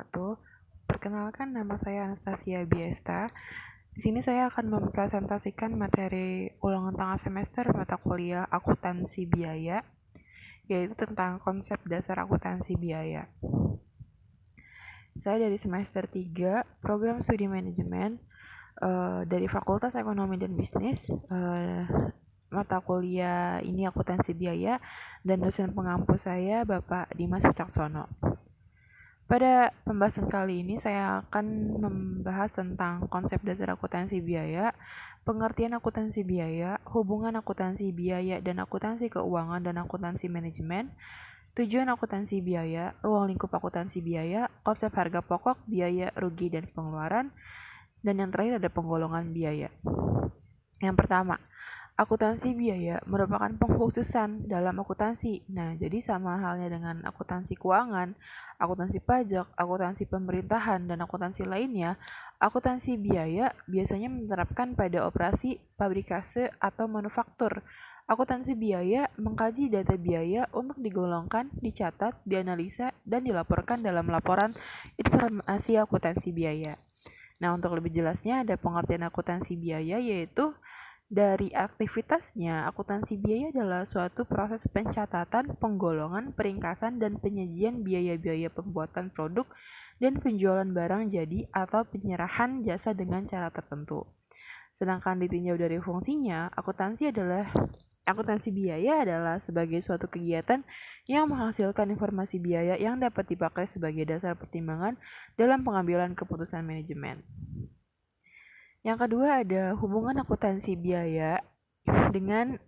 wabarakatuh. Perkenalkan, nama saya Anastasia Biesta. Di sini saya akan mempresentasikan materi ulangan tengah semester mata kuliah akuntansi biaya, yaitu tentang konsep dasar akuntansi biaya. Saya dari semester 3, program studi manajemen dari Fakultas Ekonomi dan Bisnis. Mata kuliah ini akuntansi biaya, dan dosen pengampu saya Bapak Dimas Wicaksono. Pada pembahasan kali ini saya akan membahas tentang konsep dasar akuntansi biaya, pengertian akuntansi biaya, hubungan akuntansi biaya dan akuntansi keuangan dan akuntansi manajemen, tujuan akuntansi biaya, ruang lingkup akuntansi biaya, konsep harga pokok, biaya, rugi, dan pengeluaran, dan yang terakhir ada penggolongan biaya. Yang pertama, akuntansi biaya merupakan pengkhususan dalam akuntansi. Nah, jadi sama halnya dengan akuntansi keuangan, akuntansi pajak, akuntansi pemerintahan, dan akuntansi lainnya, akuntansi biaya biasanya menerapkan pada operasi, pabrikase, atau manufaktur. Akuntansi biaya mengkaji data biaya untuk digolongkan, dicatat, dianalisa, dan dilaporkan dalam laporan informasi akuntansi biaya. Nah, untuk lebih jelasnya ada pengertian akuntansi biaya, yaitu dari aktivitasnya, akuntansi biaya adalah suatu proses pencatatan, penggolongan, peringkasan, dan penyajian biaya-biaya pembuatan produk dan penjualan barang jadi atau penyerahan jasa dengan cara tertentu. Sedangkan ditinjau dari fungsinya, akuntansi biaya adalah sebagai suatu kegiatan yang menghasilkan informasi biaya yang dapat dipakai sebagai dasar pertimbangan dalam pengambilan keputusan manajemen. Yang kedua ada hubungan akuntansi biaya dengan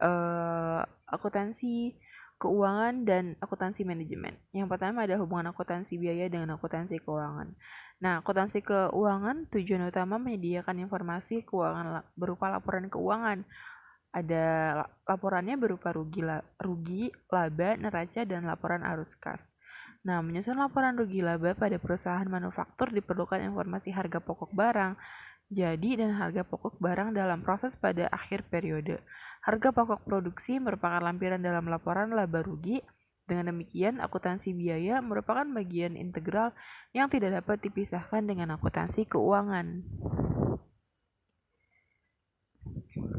akuntansi keuangan dan akuntansi manajemen. Yang pertama ada hubungan akuntansi biaya dengan akuntansi keuangan. Nah, akuntansi keuangan tujuan utama menyediakan informasi keuangan berupa laporan keuangan. Ada laporannya berupa rugi, laba, neraca, dan laporan arus kas. Nah, menyusun laporan rugi laba pada perusahaan manufaktur diperlukan informasi harga pokok barang, jadi dan harga pokok barang dalam proses pada akhir periode. Harga pokok produksi merupakan lampiran dalam laporan laba rugi. Dengan demikian, akuntansi biaya merupakan bagian integral yang tidak dapat dipisahkan dengan akuntansi keuangan.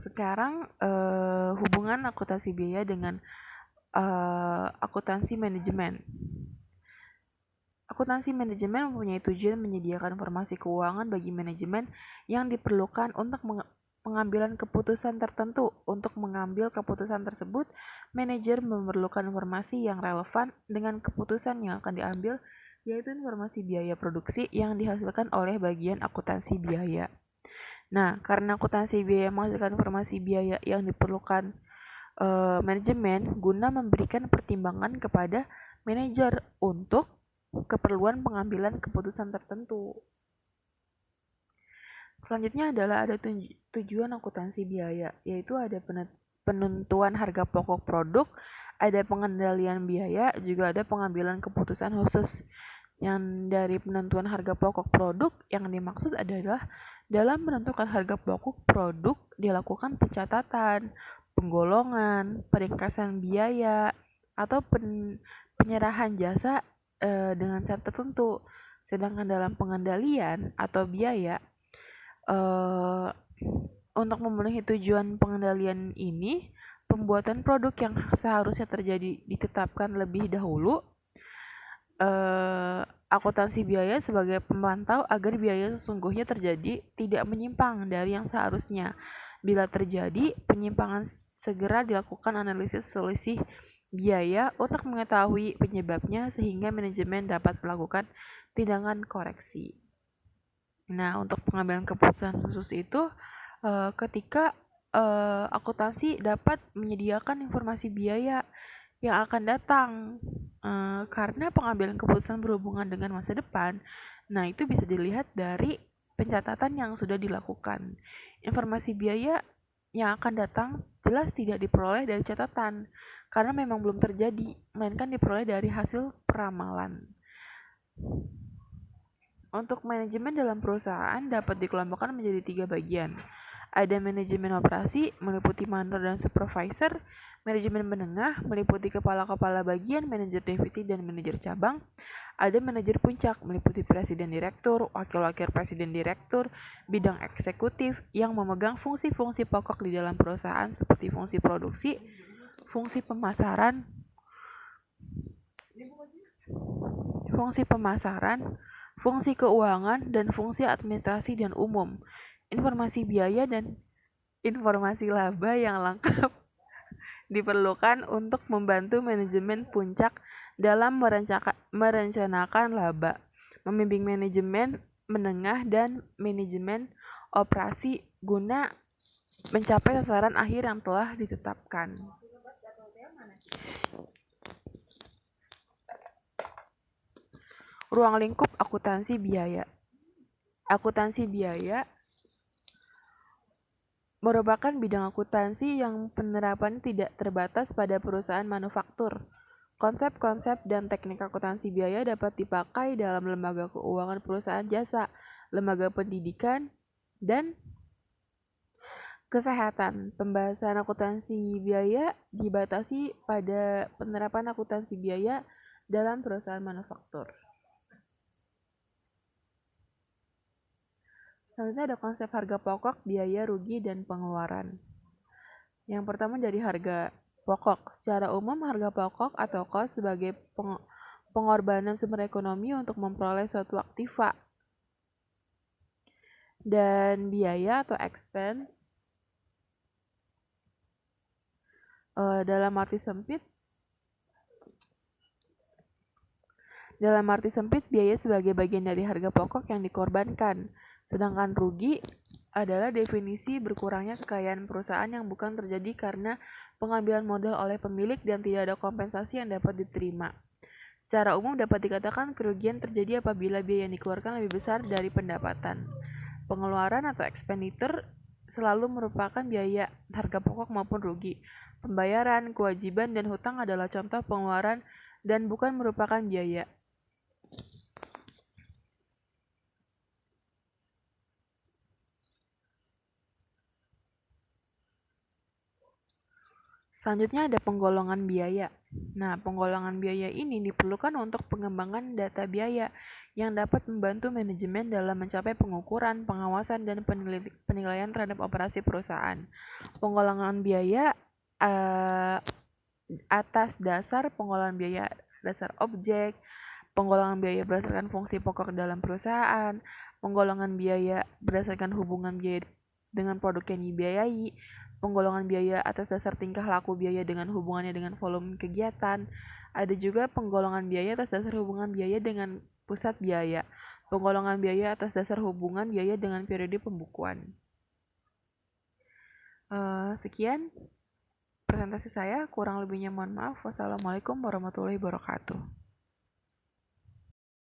Sekarang hubungan akuntansi biaya dengan akuntansi manajemen. Akuntansi manajemen mempunyai tujuan menyediakan informasi keuangan bagi manajemen yang diperlukan untuk pengambilan keputusan tertentu. Untuk mengambil keputusan tersebut, manajer memerlukan informasi yang relevan dengan keputusan yang akan diambil, yaitu informasi biaya produksi yang dihasilkan oleh bagian akuntansi biaya. Nah, karena akuntansi biaya menghasilkan informasi biaya yang diperlukan manajemen guna memberikan pertimbangan kepada manajer untuk keperluan pengambilan keputusan tertentu. Selanjutnya adalah ada tujuan akuntansi biaya, yaitu ada penentuan harga pokok produk, ada pengendalian biaya, juga ada pengambilan keputusan khusus. Yang dari penentuan harga pokok produk yang dimaksud adalah dalam menentukan harga pokok produk dilakukan pencatatan, penggolongan, peringkasan biaya, atau penyerahan jasa dengan syarat tertentu. Sedangkan dalam pengendalian atau biaya, untuk memenuhi tujuan pengendalian ini, pembuatan produk yang seharusnya terjadi ditetapkan lebih dahulu. Akuntansi biaya sebagai pemantau agar biaya sesungguhnya terjadi tidak menyimpang dari yang seharusnya. Bila terjadi penyimpangan, segera dilakukan analisis selisih biaya untuk mengetahui penyebabnya sehingga manajemen dapat melakukan tindakan koreksi. Nah, untuk pengambilan keputusan khusus itu ketika akuntansi dapat menyediakan informasi biaya yang akan datang, karena pengambilan keputusan berhubungan dengan masa depan. Nah, itu bisa dilihat dari pencatatan yang sudah dilakukan. Informasi biaya yang akan datang jelas tidak diperoleh dari catatan, karena memang belum terjadi, melainkan diperoleh dari hasil peramalan. Untuk manajemen dalam perusahaan dapat dikelompokkan menjadi 3 bagian. Ada manajemen operasi, meliputi mandor dan supervisor. Manajemen menengah, meliputi kepala-kepala bagian, manajer divisi, dan manajer cabang. Ada manajer puncak, meliputi presiden direktur, wakil-wakil presiden direktur, bidang eksekutif yang memegang fungsi-fungsi pokok di dalam perusahaan seperti fungsi produksi, fungsi pemasaran, fungsi keuangan, dan fungsi administrasi dan umum. Informasi biaya dan informasi laba yang lengkap diperlukan untuk membantu manajemen puncak dalam merencanakan laba, membimbing manajemen menengah dan manajemen operasi guna mencapai sasaran akhir yang telah ditetapkan. Ruang lingkup akuntansi biaya. Akuntansi biaya merupakan bidang akuntansi yang penerapannya tidak terbatas pada perusahaan manufaktur. Konsep-konsep dan teknik akuntansi biaya dapat dipakai dalam lembaga keuangan perusahaan jasa, lembaga pendidikan, dan kesehatan. Pembahasan akuntansi biaya dibatasi pada penerapan akuntansi biaya dalam perusahaan manufaktur. Selanjutnya ada konsep harga pokok, biaya, rugi, dan pengeluaran. Yang pertama dari harga pokok. Secara umum, harga pokok atau cost sebagai pengorbanan sumber ekonomi untuk memperoleh suatu aktiva. Dan biaya atau expense dalam arti sempit, biaya sebagai bagian dari harga pokok yang dikorbankan. Sedangkan rugi adalah definisi berkurangnya kekayaan perusahaan yang bukan terjadi karena pengambilan modal oleh pemilik dan tidak ada kompensasi yang dapat diterima. Secara umum dapat dikatakan kerugian terjadi apabila biaya yang dikeluarkan lebih besar dari pendapatan. Pengeluaran atau expenditure selalu merupakan biaya harga pokok maupun rugi. Pembayaran, kewajiban, dan hutang adalah contoh pengeluaran dan bukan merupakan biaya. Selanjutnya ada penggolongan biaya. Nah, penggolongan biaya ini diperlukan untuk pengembangan data biaya yang dapat membantu manajemen dalam mencapai pengukuran, pengawasan, dan penilaian terhadap operasi perusahaan. Penggolongan biaya atas dasar penggolongan biaya dasar objek, penggolongan biaya berdasarkan fungsi pokok dalam perusahaan, penggolongan biaya berdasarkan hubungan biaya dengan produk yang dibiayai, penggolongan biaya atas dasar tingkah laku biaya dengan hubungannya dengan volume kegiatan. Ada juga penggolongan biaya atas dasar hubungan biaya dengan pusat biaya. Penggolongan biaya atas dasar hubungan biaya dengan periode pembukuan. Sekian presentasi saya, kurang lebihnya mohon maaf. Wassalamualaikum warahmatullahi wabarakatuh.